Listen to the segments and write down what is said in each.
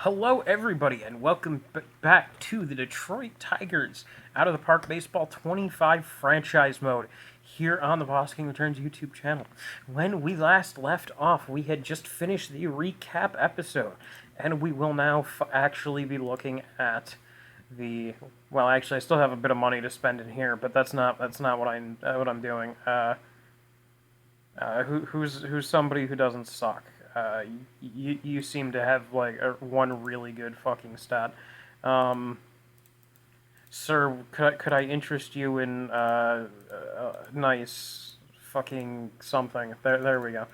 Hello, everybody, and welcome back to the Detroit Tigers Out of the Park Baseball 25 franchise mode here on the Boss King Returns YouTube channel. When we last left off, we had just finished the recap episode, and we will now actually be looking at the. Well, actually, I still have a bit of money to spend in here, but that's not what I'm doing. Who's somebody who doesn't suck? You seem to have like one really good fucking stat. Um, Sir, could I interest you in nice fucking something? There we go.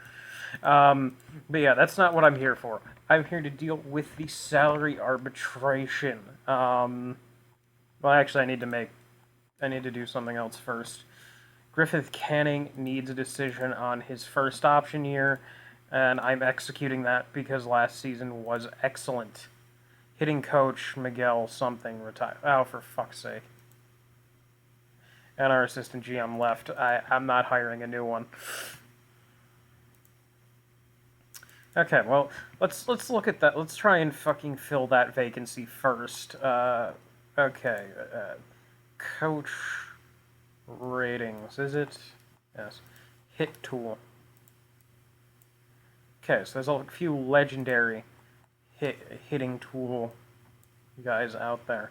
But yeah, that's not what I'm here for. I'm here to deal with the salary arbitration. Well, actually, I need to do something else first. Griffith Canning needs a decision on his first option year, and I'm executing that because last season was excellent. Hitting coach Miguel something retired. Oh, for fuck's sake. And our assistant GM left. I'm not hiring a new one. Okay, well, let's look at that. Let's try and fucking fill that vacancy first. Okay. Coach ratings, is it? Yes. Hit tool. Okay, so there's a few legendary hitting tool guys out there.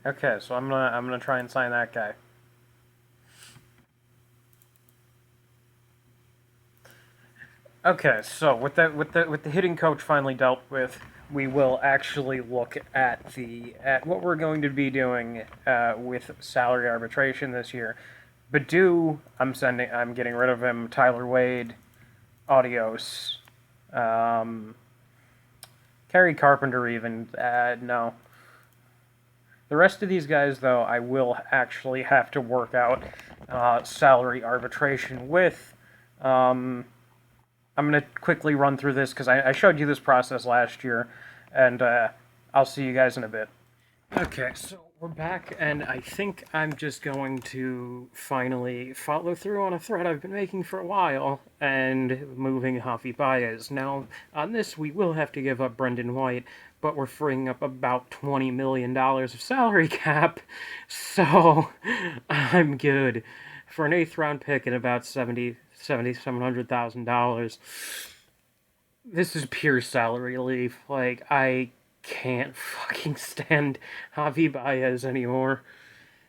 Okay, so I'm gonna try and sign that guy. Okay, so with the hitting coach finally dealt with, we will actually look at what we're going to be doing with salary arbitration this year. Badu, I'm getting rid of him. Tyler Wade, adios. Um, Kerry Carpenter, even no. The rest of these guys, though, I will actually have to work out salary arbitration with. I'm going to quickly run through this because I showed you this process last year, and I'll see you guys in a bit. Okay, so we're back, and I think I'm just going to finally follow through on a thread I've been making for a while, and moving Javi Baez. Now, on this, we will have to give up Brendan White, but we're freeing up about $20 million of salary cap, so I'm good. For an 8th round pick and about $700,000, this is pure salary relief. Like, I can't fucking stand Javi Baez anymore.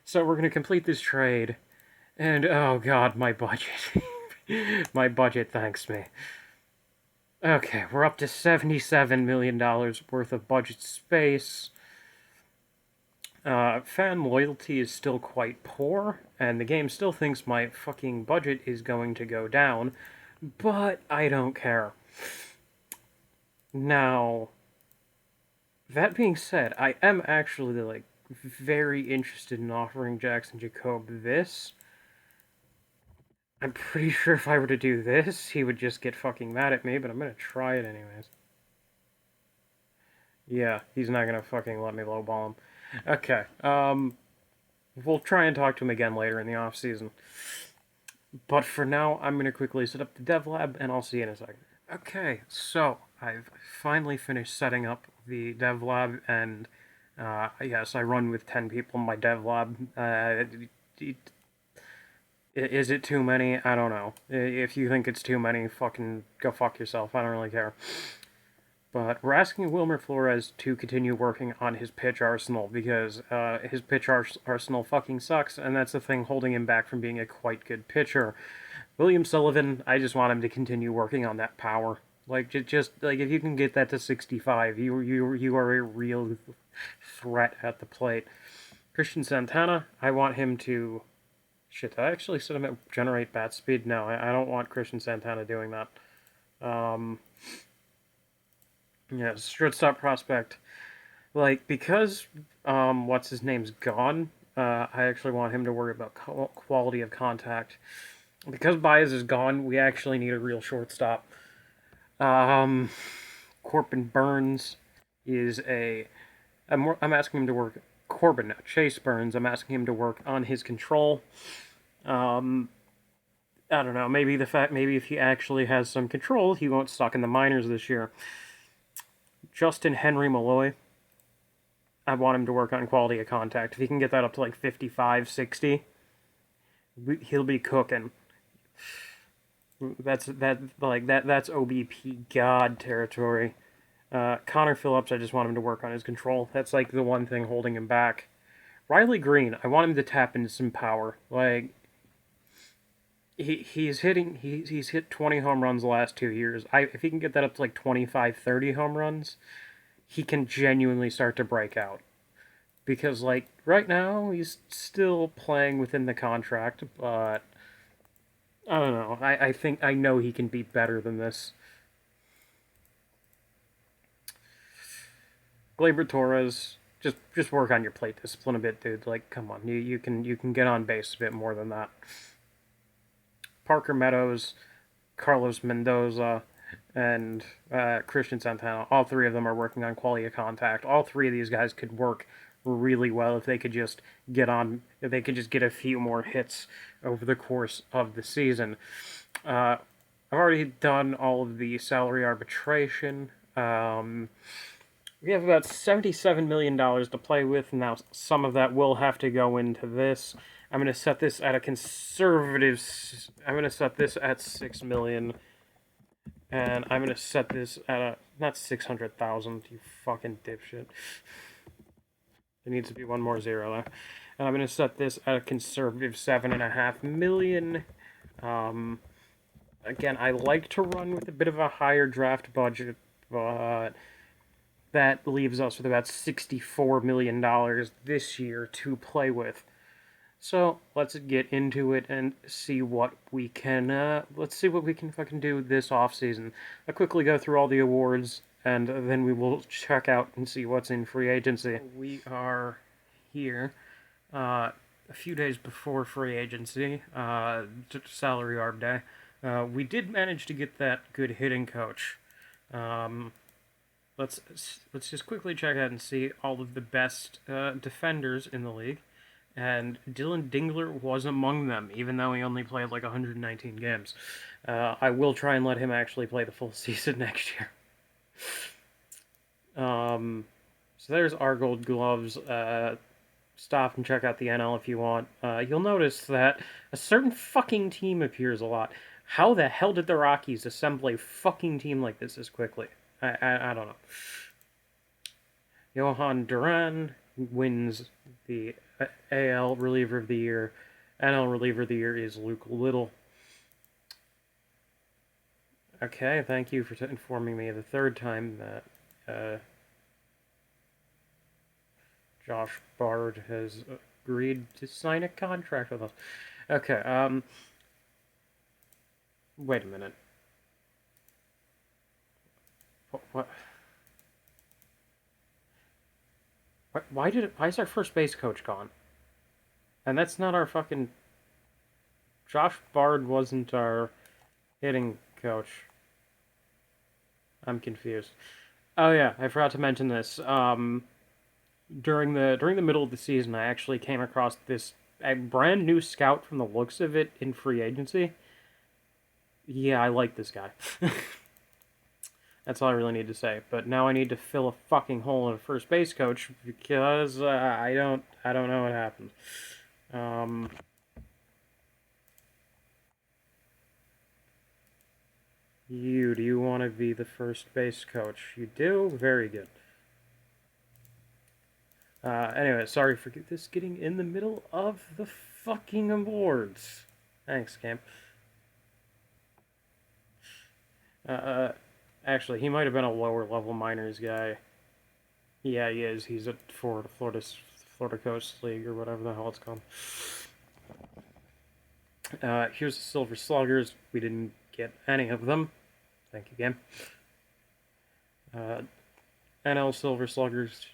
So we're gonna complete this trade. And oh god, my budget. My budget thanks me. Okay, we're up to $77 million worth of budget space. Fan loyalty is still quite poor, and the game still thinks my fucking budget is going to go down, but I don't care. Now, that being said, I am actually, like, very interested in offering Jackson Jacob this. I'm pretty sure if I were to do this, he would just get fucking mad at me, but I'm gonna try it anyways. Yeah, he's not gonna fucking let me lowball him. Okay, we'll try and talk to him again later in the off-season. But for now, I'm gonna quickly set up the dev lab, and I'll see you in a second. Okay, so I've finally finished setting up the dev lab, and yes, I run with 10 people in my dev lab. Is it too many? I don't know. If you think it's too many, fucking go fuck yourself. I don't really care. But we're asking Wilmer Flores to continue working on his pitch arsenal because his pitch arsenal fucking sucks, and that's the thing holding him back from being a quite good pitcher. William Sullivan, I just want him to continue working on that power. Like, just like if you can get that to 65, you are a real threat at the plate. Christian Santana, I want him to. Shit, I actually set him at generate bat speed. No, I don't want Christian Santana doing that. Yeah, shortstop prospect. Like, because what's his name's gone, I actually want him to worry about quality of contact. Because Baez is gone, we actually need a real shortstop. Corbin Burns is a. I'm asking him to work. Chase Burns. I'm asking him to work on his control. I don't know. Maybe if he actually has some control, he won't suck in the minors this year. Justin Henry Malloy, I want him to work on quality of contact. If he can get that up to like 55, 60, he'll be cooking. That's OBP God territory. Connor Phillips, I just want him to work on his control. That's like the one thing holding him back. Riley Green, I want him to tap into some power. Like he's hit 20 home runs the last 2 years. If he can get that up to like 25, 30 home runs, he can genuinely start to break out. Because like right now he's still playing within the contract, but I don't know. I think I know he can be better than this. Gleyber Torres, just work on your plate discipline a bit, dude. Like, come on, you can get on base a bit more than that. Parker Meadows, Carlos Mendoza, and Christian Santana. All three of them are working on quality of contact. All three of these guys could work really well if they could just if they could just get a few more hits over the course of the season. I've already done all of the salary arbitration. We have about $77 million to play with. Now, some of that will have to go into this. I'm going to set this at a conservative. I'm going to set this at $6 million. And I'm going to set this at a. Not 600,000, you fucking dipshit. There needs to be one more zero there. And I'm going to set this at a conservative $7.5 million. Again, I like to run with a bit of a higher draft budget, but that leaves us with about $64 million this year to play with. So let's get into it and see what we can. Let's see what we can fucking do this off season. I'll quickly go through all the awards, and then we will check out and see what's in free agency. We are here a few days before free agency, salary arb day. We did manage to get that good hitting coach. Let's just quickly check out and see all of the best defenders in the league. And Dylan Dingler was among them, even though he only played like 119 games. I will try and let him actually play the full season next year. So there's our Gold Gloves. Stop and check out the NL if you want. You'll notice that a certain fucking team appears a lot. How the hell did the Rockies assemble a fucking team like this quickly? I don't know. Johan Duran wins the AL Reliever of the Year. NL Reliever of the Year is Luke Little. Okay, thank you for informing me the third time that Josh Bard has agreed to sign a contract with us. Okay, wait a minute. What? Why is our first base coach gone? And that's not our fucking. Josh Bard wasn't our hitting coach. I'm confused. Oh yeah, I forgot to mention this. During the middle of the season, I actually came across a brand new scout from the looks of it in free agency. Yeah, I like this guy. That's all I really need to say. But now I need to fill a fucking hole in a first base coach because I don't know what happened. Do you want to be the first base coach? You do? Very good. Anyway, sorry for this getting in the middle of the fucking awards. Thanks, Cam. Actually, he might have been a lower level minors guy. Yeah, he is. He's at Florida Coast League or whatever the hell it's called. Here's the Silver Sluggers. We didn't get any of them. Thank you, game. NL Silver Sluggers.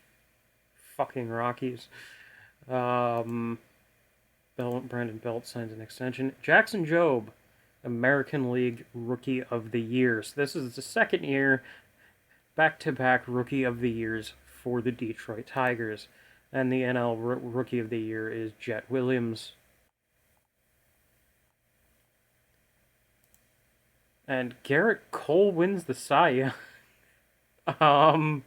Fucking Rockies. Brandon Belt signs an extension. Jackson Jobe, American League Rookie of the Year. So this is the second year, back-to-back Rookie of the Years for the Detroit Tigers. And the NL Rookie of the Year is Jet Williams. And Garrett Cole wins the Cy. Um,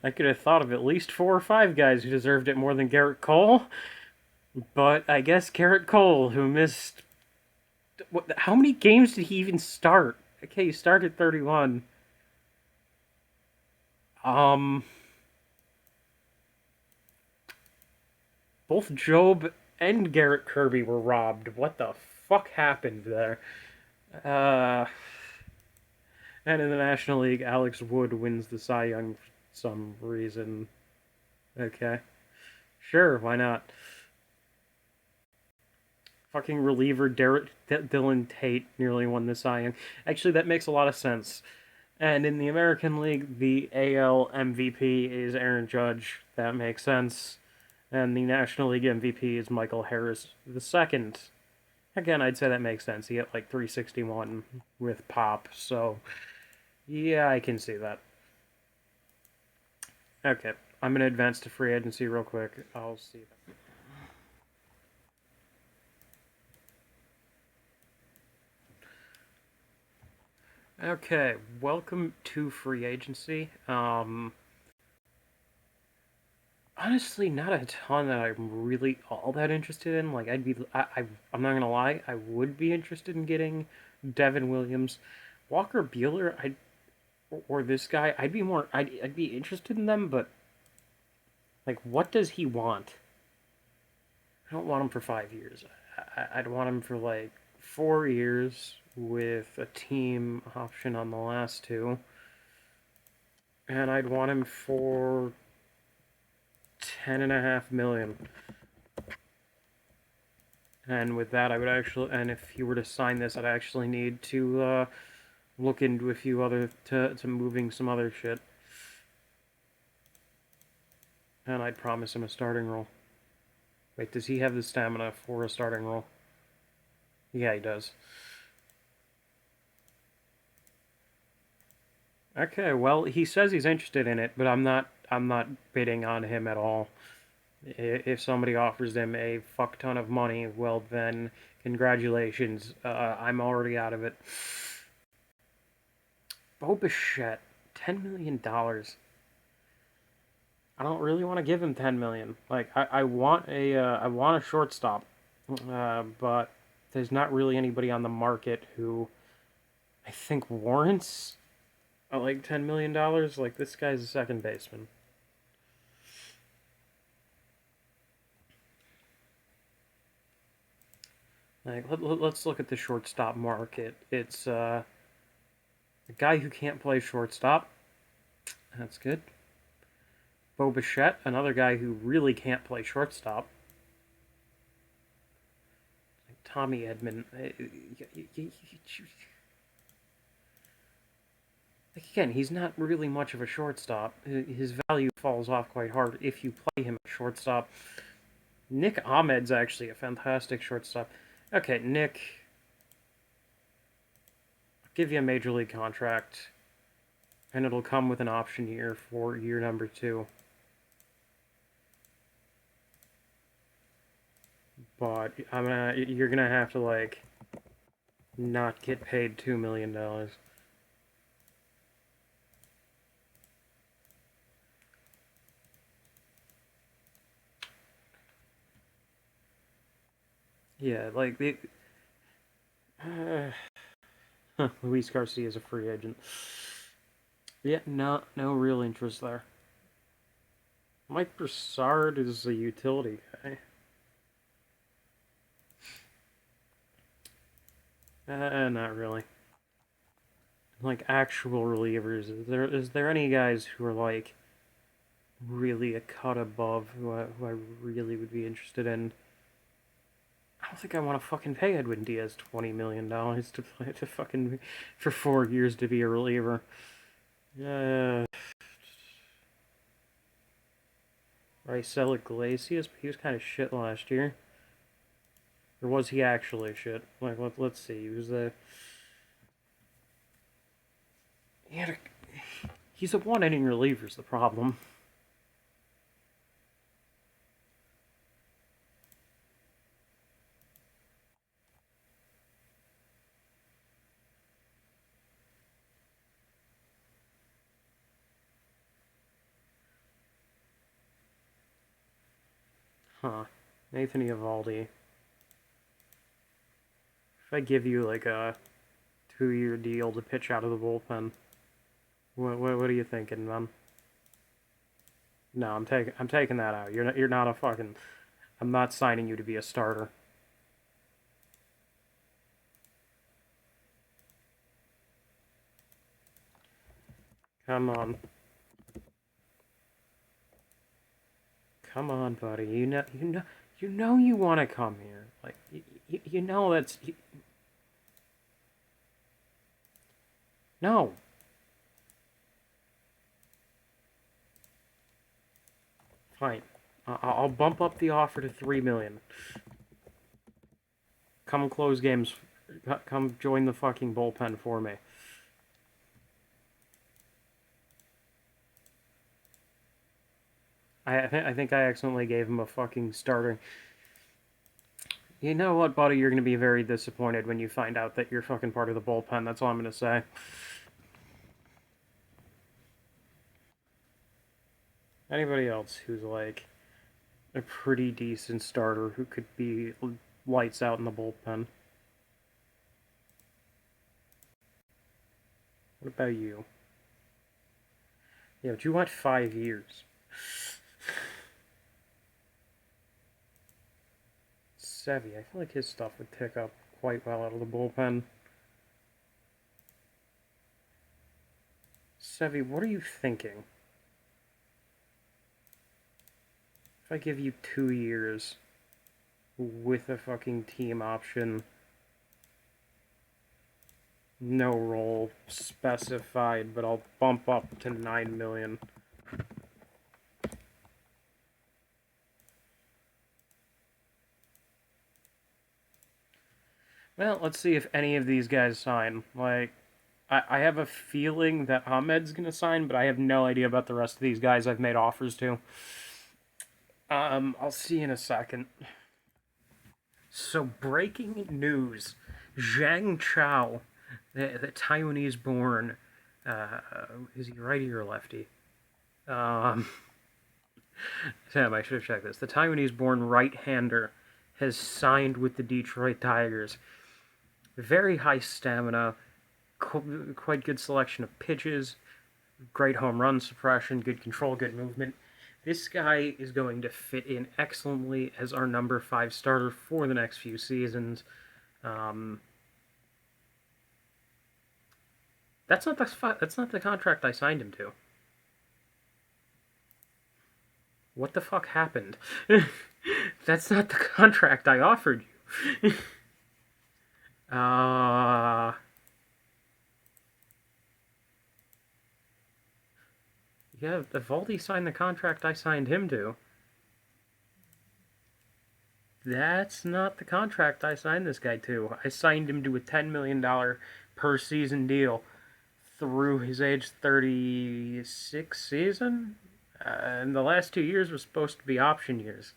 I could have thought of at least 4 or 5 guys who deserved it more than Garrett Cole, but I guess Garrett Cole, who missed. How many games did he even start? Okay, he started 31. Um, both Job and Garrett Kirby were robbed. What the fuck happened there? Uh, and in the National League, Alex Wood wins the Cy Young for some reason. Okay. Sure, why not? Fucking reliever Dylan Tate nearly won the Cy Young. Actually, that makes a lot of sense. And in the American League, the AL MVP is Aaron Judge. That makes sense. And the National League MVP is Michael Harris II. Again, I'd say that makes sense. He hit like 361 with pop, so yeah, I can see that. Okay, I'm gonna advance to free agency real quick. I'll see that. Okay, welcome to free agency. Honestly, not a ton that I'm really all that interested in. Like, I'm not gonna lie, I would be interested in getting Devin Williams, Walker Buehler. Or this guy. I'd be interested in them, but like, what does he want? I don't want him for 5 years. I'd want him for like 4 years with a team option on the last two, and I'd want him for 10.5 million. And with that, I would actually, and if he were to sign this, I'd actually need to look into a few other to moving some other shit, and I'd promise him a starting role. Wait, does he have the stamina for a starting role? Yeah, he does. Okay, well, he says he's interested in it, but I'm not bidding on him at all. If somebody offers them a fuck ton of money, well then, congratulations. I'm already out of it. Bo Bichette, $10 million. I don't really want to give him 10 million. Like I want I want a shortstop, but there's not really anybody on the market who I think warrants like $10 million. Like this guy's a second baseman. Like let's look at the shortstop market. It's a guy who can't play shortstop. That's good. Bo Bichette, another guy who really can't play shortstop. Like Tommy Edman. Like again, he's not really much of a shortstop. His value falls off quite hard if you play him at shortstop. Nick Ahmed's actually a fantastic shortstop. Okay, Nick, I'll give you a major league contract, and it'll come with an option year for year number 2. But you're gonna have to like not get paid $2 million. Yeah, like Luis Garcia is a free agent. Yeah, no real interest there. Mike Broussard is a utility guy. Not really. Like actual relievers, is there any guys who are like really a cut above who I really would be interested in? I don't think I want to fucking pay Edwin Diaz $20 million to play to fucking for 4 years to be a reliever. Uh, Raisel Iglesias, he was kind of shit last year. Or was he actually shit? Like, let's see. He was a. He had a. He's a one-inning reliever's the problem. Huh. Nathan Eovaldi. If I give you like a 2-year deal to pitch out of the bullpen, what are you thinking, man? No, I'm taking that out. You're not a fucking. I'm not signing you to be a starter. Come on. Come on, buddy. You know you want to come here. Like, you know that's... No. Fine. I'll bump up the offer to $3 million. Come close games. Come join the fucking bullpen for me. I think I accidentally gave him a fucking starter. You know what, buddy? You're going to be very disappointed when you find out that you're fucking part of the bullpen. That's all I'm going to say. Anybody else who's like a pretty decent starter who could be lights out in the bullpen? What about you? Yeah, but you want 5 years. Sevy, I feel like his stuff would pick up quite well out of the bullpen. Sevy, what are you thinking? If I give you 2 years with a fucking team option, no role specified, but I'll bump up to $9 million. Well, let's see if any of these guys sign. Like, I have a feeling that Ahmed's gonna sign, but I have no idea about the rest of these guys I've made offers to. I'll see in a second. So, breaking news. Zhang Chao, the Taiwanese-born, is he righty or lefty? Sam, I should have checked this. The Taiwanese-born right-hander has signed with the Detroit Tigers. Very high stamina, quite good selection of pitches, great home run suppression, good control, good movement. This guy is going to fit in excellently as our number 5 starter for the next few seasons. That's not the contract I signed him to. What the fuck happened? That's not the contract I offered you. Yeah, Eovaldi signed the contract I signed him to. That's not the contract I signed this guy to. I signed him to a $10 million per season deal through his age 36 season. And the last 2 years were supposed to be option years.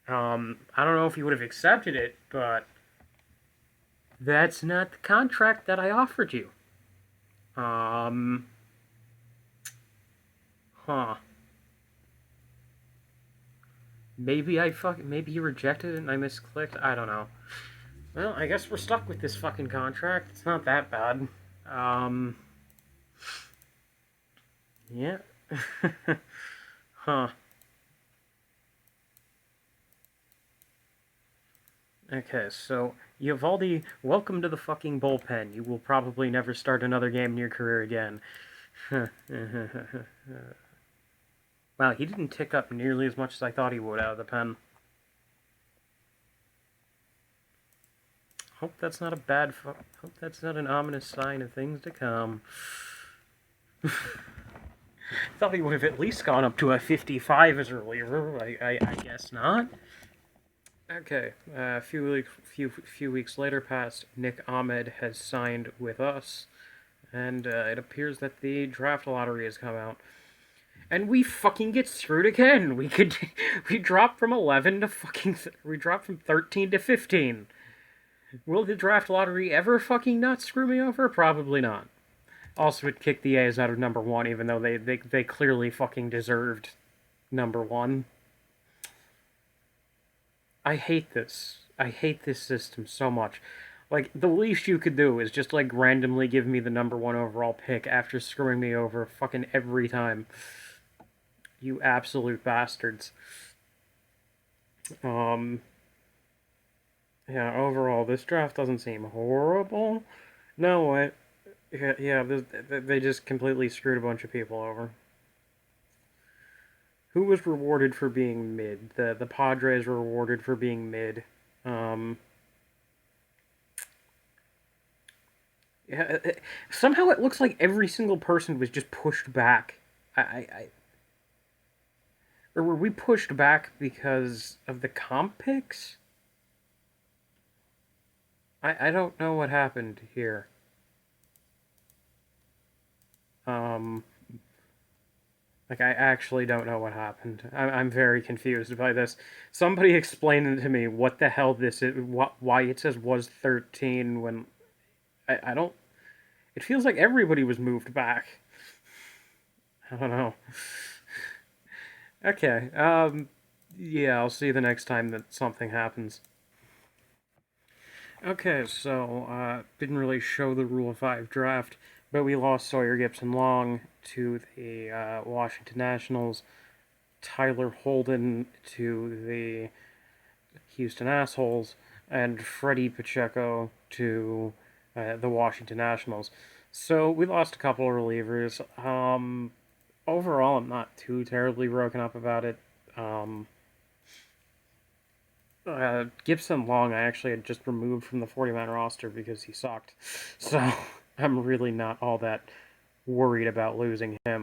I don't know if he would have accepted it, but that's not the contract that I offered you. Huh. Maybe you rejected it and I misclicked. I don't know. Well, I guess we're stuck with this fucking contract. It's not that bad. Yeah. Huh. Okay, so, Eovaldi, welcome to the fucking bullpen. You will probably never start another game in your career again. Wow, he didn't tick up nearly as much as I thought he would out of the pen. Hope that's not a hope that's not an ominous sign of things to come. Thought he would have at least gone up to a 55 as a reliever. I guess not. Okay, a few weeks later passed. Nick Ahmed has signed with us, and it appears that the draft lottery has come out. And we fucking get screwed again. We dropped from 11 to we dropped from 13 to 15. Will the draft lottery ever fucking not screw me over? Probably not. Also, it kicked the A's out of number 1, even though they clearly fucking deserved number 1. I hate this. I hate this system so much. Like, the least you could do is just, like, randomly give me the number one overall pick after screwing me over fucking every time. You absolute bastards. Um, yeah, overall, this draft doesn't seem horrible. No, they just completely screwed a bunch of people over. Who was rewarded for being mid? The Padres were rewarded for being mid. Um, yeah, somehow it looks like every single person was just pushed back. Or were we pushed back because of the comp picks? I don't know what happened here. Um, like, I actually don't know what happened. I'm very confused by this. Somebody explain to me what the hell this is, why it says was 13 when I don't. It feels like everybody was moved back. I don't know. Okay, yeah, I'll see you the next time that something happens. Okay, so, didn't really show the Rule of 5 draft, but we lost Sawyer Gibson Long to the Washington Nationals, Tyler Holden to the Houston Assholes, and Freddie Pacheco to the Washington Nationals. So we lost a couple of relievers. Overall, I'm not too terribly broken up about it. Um, Gibson Long, I actually had just removed from the 40-man roster because he sucked. So I'm really not all that worried about losing him.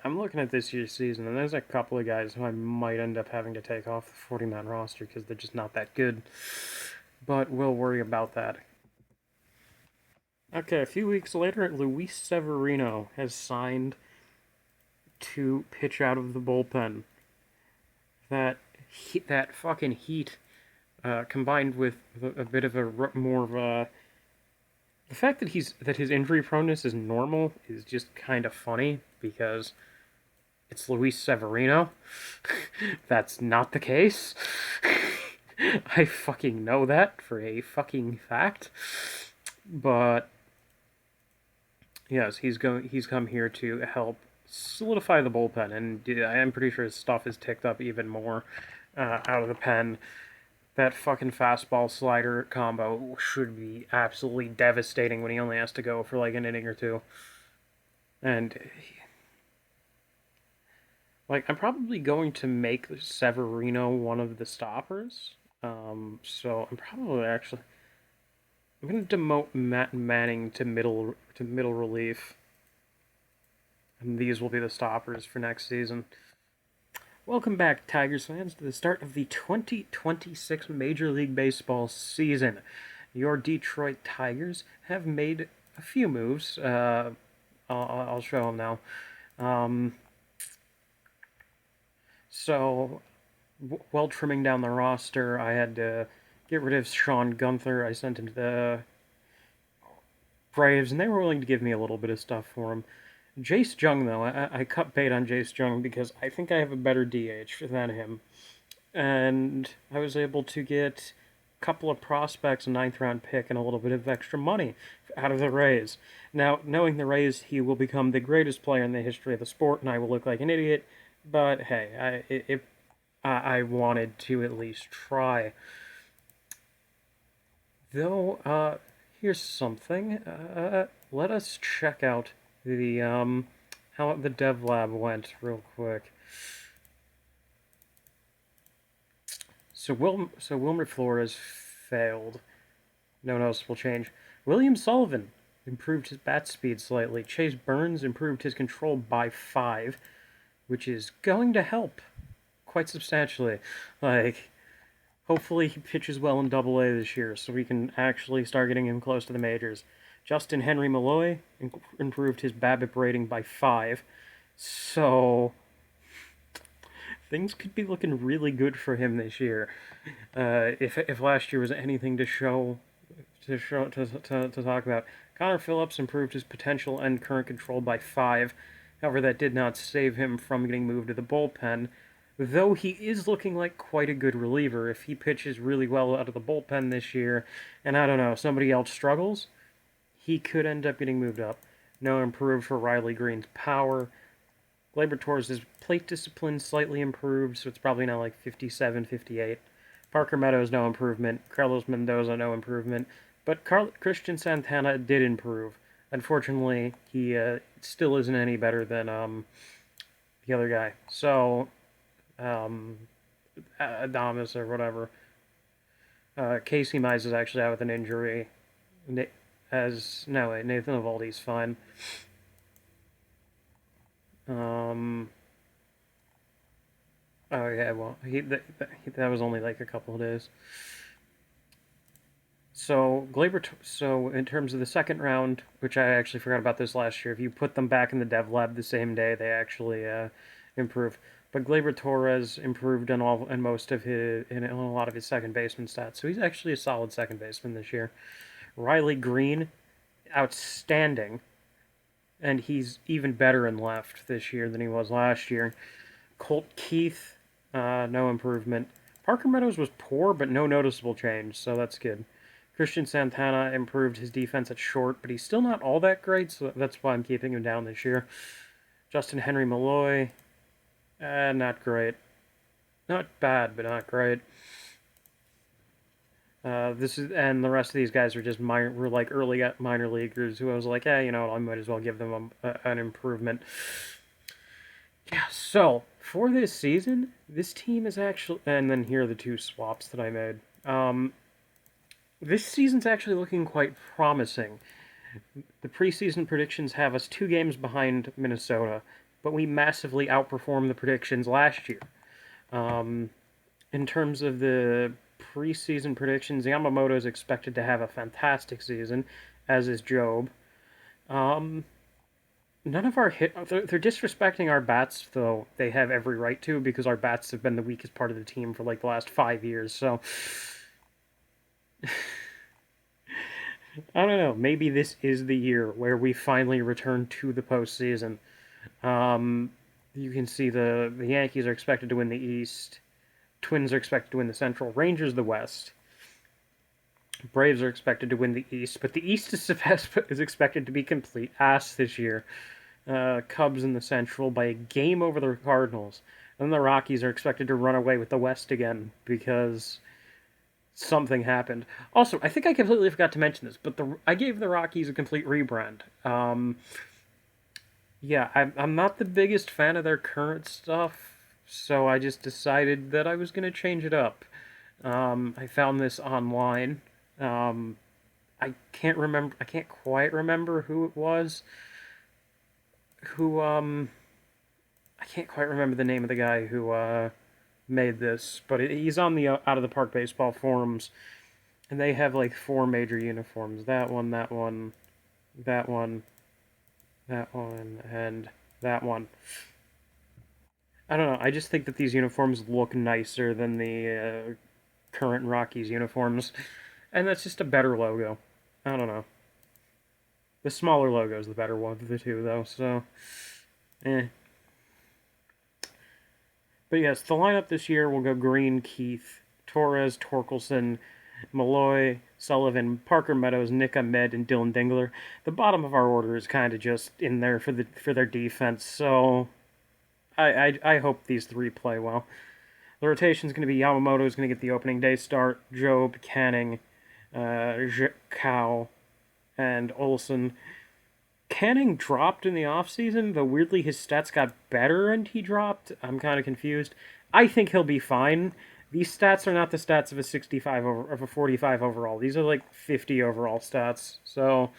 I'm looking at this year's season, and there's a couple of guys who I might end up having to take off the 40-man roster because they're just not that good. But we'll worry about that. Okay, a few weeks later, Luis Severino has signed to pitch out of the bullpen. That fucking heat, combined with a bit of a more of a the fact that his injury proneness is normal is just kind of funny because it's Luis Severino. That's not the case. I fucking know that for a fucking fact. But yes, he's come here to help solidify the bullpen, and I am pretty sure his stuff is ticked up even more out of the pen. That fucking fastball slider combo should be absolutely devastating when he only has to go for like an inning or two. And like, I'm probably going to make Severino one of the stoppers. So I'm going to demote Matt Manning to middle relief, and these will be the stoppers for next season. Welcome back, Tigers fans, to the start of the 2026 Major League Baseball season. Your Detroit Tigers have made a few moves. I'll show them now. Um, so, while trimming down the roster, I had to get rid of Sean Gunther. I sent him to the Braves, and they were willing to give me a little bit of stuff for him. Jace Jung, though, I cut bait on Jace Jung because I think I have a better DH than him. And I was able to get a couple of prospects, a ninth round pick, and a little bit of extra money out of the Rays. Now, knowing the Rays, he will become the greatest player in the history of the sport, and I will look like an idiot. But hey, I wanted to at least try. Though, here's something. Let us check out the how the dev lab went real quick. So Wilmer Flores failed. No noticeable change. William Sullivan improved his bat speed slightly. Chase Burns improved his control by 5, which is going to help quite substantially. Like, hopefully he pitches well in Double A this year, so we can actually start getting him close to the majors. Justin Henry Malloy improved his BABIP rating by 5, so things could be looking really good for him this year. If last year was anything to talk about, Connor Phillips improved his potential and current control by 5. However, that did not save him from getting moved to the bullpen, though he is looking like quite a good reliever. If he pitches really well out of the bullpen this year, and I don't know, somebody else struggles, he could end up getting moved up. No improved for Riley Green's power. Gleyber Torres' plate discipline slightly improved, so it's probably now like 57, 58. Parker Meadows, no improvement. Carlos Mendoza, no improvement. But Christian Santana did improve. Unfortunately, he still isn't any better than the other guy. So, um, Adamas or whatever. Casey Mize is actually out with an injury. Nathan Eovaldi's fine. Oh yeah, well that was only like a couple of days. So So in terms of the second round, which I actually forgot about this last year, if you put them back in the dev lab the same day, they actually improve. But Gleyber Torres improved in most of in a lot of his second baseman stats, so he's actually a solid second baseman this year. Riley Green, outstanding, and he's even better in left this year than he was last year. Colt Keith, no improvement. Parker Meadows was poor, but no noticeable change, so that's good. Christian Santana improved his defense at short, but he's still not all that great, so that's why I'm keeping him down this year. Justin Henry Malloy, not great. Not bad, but not great. And the rest of these guys were like early minor leaguers who I was like, I might as well give them an improvement. Yeah, so for this season, this team is actually, and then here are the two swaps that I made. This season's actually looking quite promising. The preseason predictions have us 2 games behind Minnesota, but we massively outperformed the predictions last year. In terms of the preseason predictions, Yamamoto is expected to have a fantastic season, as is Job. None of our they're disrespecting our bats, though they have every right to, because our bats have been the weakest part of the team for like the last 5 years. So I don't know. Maybe this is the year where we finally return to the postseason. You can see the Yankees are expected to win the East. Twins are expected to win the Central. Rangers the West. Braves are expected to win the East, but the East is expected to be complete ass this year. Cubs in the Central by a game over the Cardinals. And the Rockies are expected to run away with the West again because something happened. Also, I think I completely forgot to mention this, but I gave the Rockies a complete rebrand. Yeah, I'm not the biggest fan of their current stuff, so I just decided that I was going to change it up. I found this online. I can't remember. I can't quite remember who it was. I can't quite remember the name of the guy who made this, but he's on the Out of the Park Baseball forums, and they have like 4 major uniforms. That one, that one, that one, that one, and that one. I don't know. I just think that these uniforms look nicer than the current Rockies uniforms, and that's just a better logo. I don't know. The smaller logo is the better one of the two, though. So, eh. But yes, the lineup this year will go Green, Keith, Torres, Torkelson, Malloy, Sullivan, Parker Meadows, Nick Ahmed, and Dylan Dingler. The bottom of our order is kind of just in there for their defense. So I hope these 3 play well. The rotation is going to be Yamamoto is going to get the opening day start, Job, Canning, Cow, and Olson. Canning dropped in the offseason, though weirdly his stats got better and he dropped. I'm kind of confused. I think he'll be fine. These stats are not the stats of a 45 overall. These are like 50 overall stats. So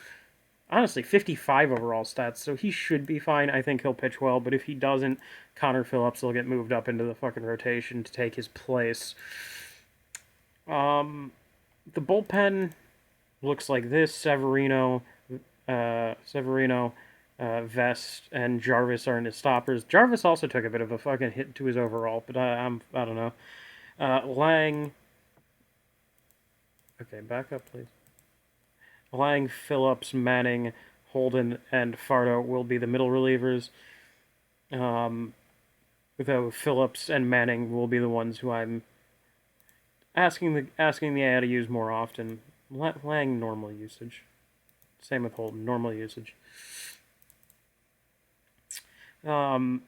honestly, 55 overall stats. So he should be fine. I think he'll pitch well, but if he doesn't, Connor Phillips will get moved up into the fucking rotation to take his place. The bullpen looks like this. Severino, Vest, and Jarvis are in his stoppers. Jarvis also took a bit of a fucking hit to his overall, but I don't know. Lang. Okay, back up, please. Lang, Phillips, Manning, Holden, and Fardo will be the middle relievers. Though Phillips and Manning will be the ones who I'm asking the AI to use more often. Lang normal usage. Same with Holden, normal usage. Um,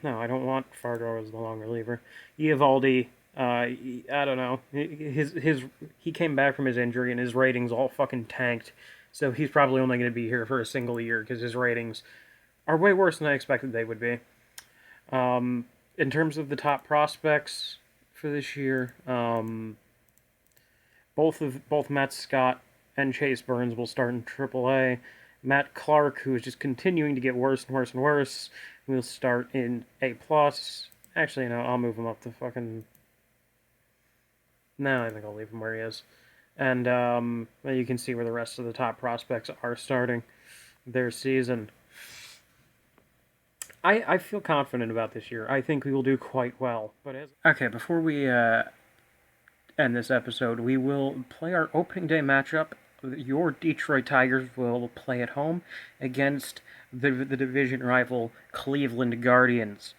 no, I don't want Fargo as the long reliever. Eovaldi, I don't know. He came back from his injury and his ratings all fucking tanked. So he's probably only going to be here for a single year because his ratings are way worse than I expected they would be. In terms of the top prospects for this year, both Matt Scott and Chase Burns will start in AAA. Matt Clark, who is just continuing to get worse and worse and worse, will start in A+. Actually, no, I'll move him up to fucking... No, I think I'll leave him where he is. And you can see where the rest of the top prospects are starting their season. I feel confident about this year. I think we will do quite well. Okay, before we end this episode, we will play our opening day matchup. Your Detroit Tigers will play at home against the division rival Cleveland Guardians.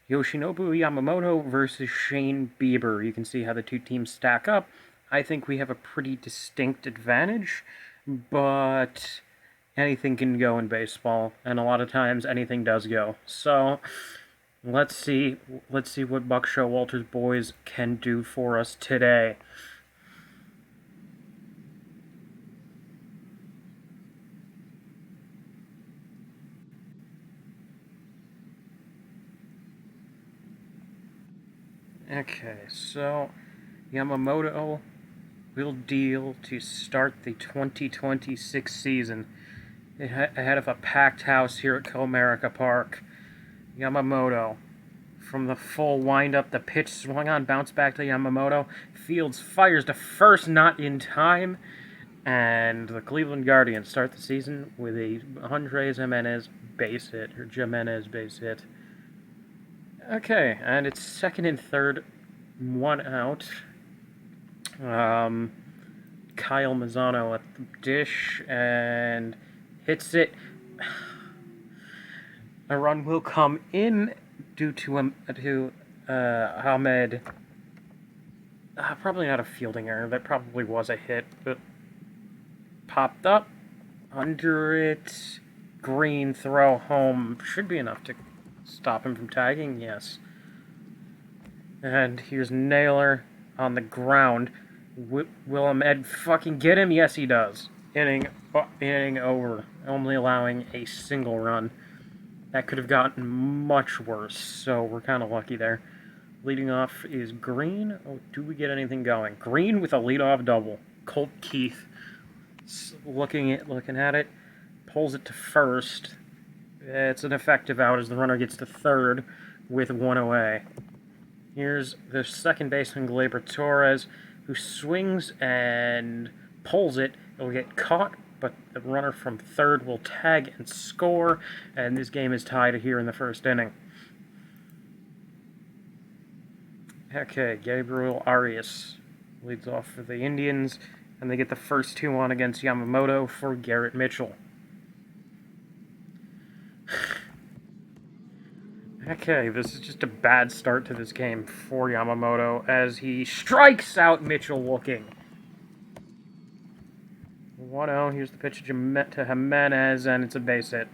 Yoshinobu Yamamoto versus Shane Bieber. You can see how the two teams stack up. I think we have a pretty distinct advantage, but anything can go in baseball, and a lot of times anything does go. So let's see what Buck Showalter's boys can do for us today. Okay, so Yamamoto will deal to start the 2026 season ahead of a packed house here at Comerica Park. Yamamoto, from the full windup, the pitch swung on, bounce back to Yamamoto. Fields fires to first, not in time. And the Cleveland Guardians start the season with a Andres Jimenez base hit. Okay, and it's second and third, one out. Kyle Mazzano at the dish and hits it. A run will come in due to Ahmed. Probably not a fielding error. That probably was a hit, but popped up under it. Green throw home should be enough to stop him from tagging. Yes. And here's Naylor on the ground. Will Ahmed fucking get him? Yes, he does. Inning over, only allowing a single run. That could have gotten much worse, so we're kind of lucky there. Leading off is Green. Oh, do we get anything going? Green with a leadoff double. Colt Keith looking at it, pulls it to first. It's an effective out as the runner gets to third with one away. Here's the second baseman, Gleyber Torres, who swings and pulls it. It'll get caught, but the runner from third will tag and score, and this game is tied here in the first inning. Okay, Gabriel Arias leads off for the Indians, and they get the first two on against Yamamoto for Garrett Mitchell. Okay, this is just a bad start to this game for Yamamoto as he strikes out Mitchell looking. 1-0, here's the pitch to Jimenez, and it's a base hit.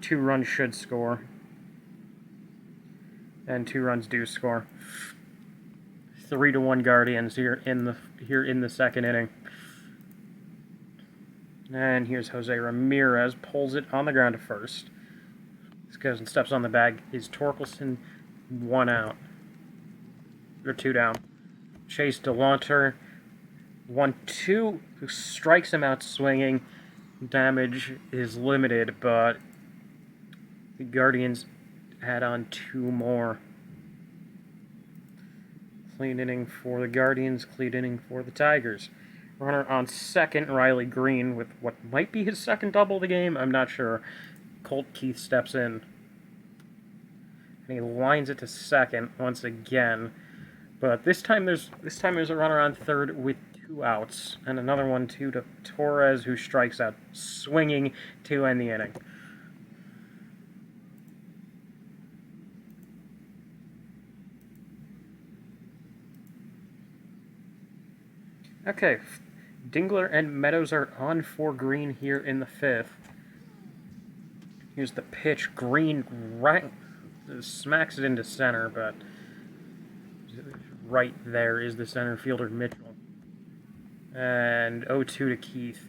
2 runs should score. And 2 runs do score. 3-1 Guardians here in the second inning. And here's Jose Ramirez, pulls it on the ground to first. This goes and steps on the bag. Is Torkelson 1 out? Or 2 down. Chase DeLaunter, 1-2, who strikes him out swinging. Damage is limited, but the Guardians add on 2 more. Clean inning for the Guardians, clean inning for the Tigers. Runner on second, Riley Green, with what might be his second double of the game, I'm not sure. Colt Keith steps in. And he lines it to second once again. But this time there's a runner on third with 2 outs. And another 1-2 to Torres, who strikes out swinging to end the inning. Okay, Dingler and Meadows are on for Green here in the 5th. Here's the pitch. Green right smacks it into center, but right there is the center fielder Mitchell. And 0-2 to Keith.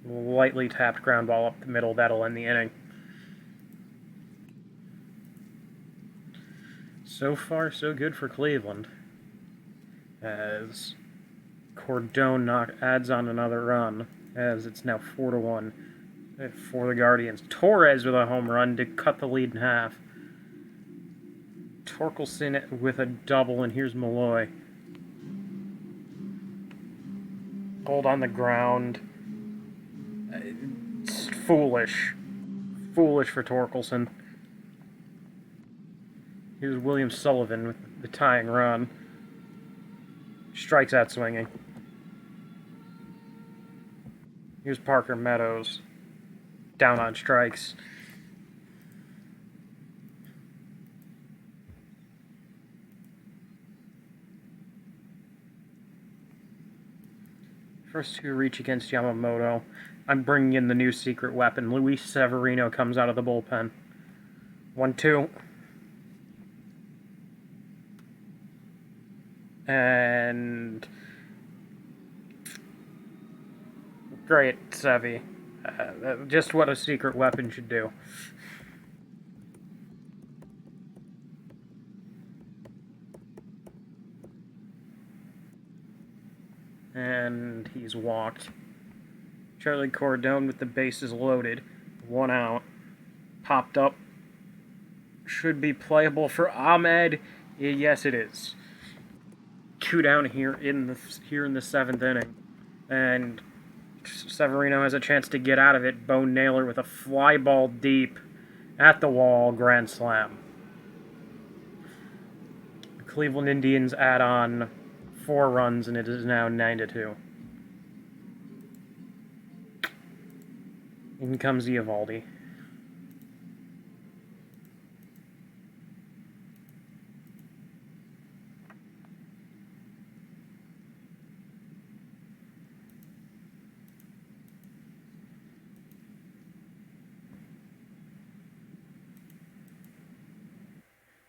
Lightly tapped ground ball up the middle. That'll end the inning. So far, so good for Cleveland. As Cordone adds on another run, as it's now 4-1 for the Guardians. Torres with a home run to cut the lead in half. Torkelson with a double, and here's Malloy. Hold on the ground. It's foolish. Foolish for Torkelson. Here's William Sullivan with the tying run. Strikes out swinging. Here's Parker Meadows. Down on strikes. First two reach against Yamamoto. I'm bringing in the new secret weapon. Luis Severino comes out of the bullpen. 1-2. And great, Sevy. Just what a secret weapon should do. And he's walked. Charlie Cordone with the bases loaded. 1 out. Popped up. Should be playable for Ahmed. Yes, it is. 2 down here in the 7th inning. And Severino has a chance to get out of it. Bo Naylor with a fly ball deep at the wall, grand slam. The Cleveland Indians add on 4 runs, and it is now 9-2. In comes Eovaldi.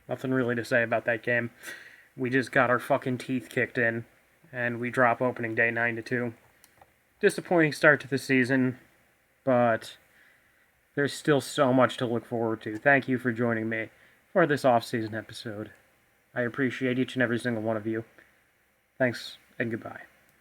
Nothing really to say about that game. We just got our fucking teeth kicked in, and we drop opening day 9-2. Disappointing start to the season, but there's still so much to look forward to. Thank you for joining me for this off-season episode. I appreciate each and every single one of you. Thanks, and goodbye.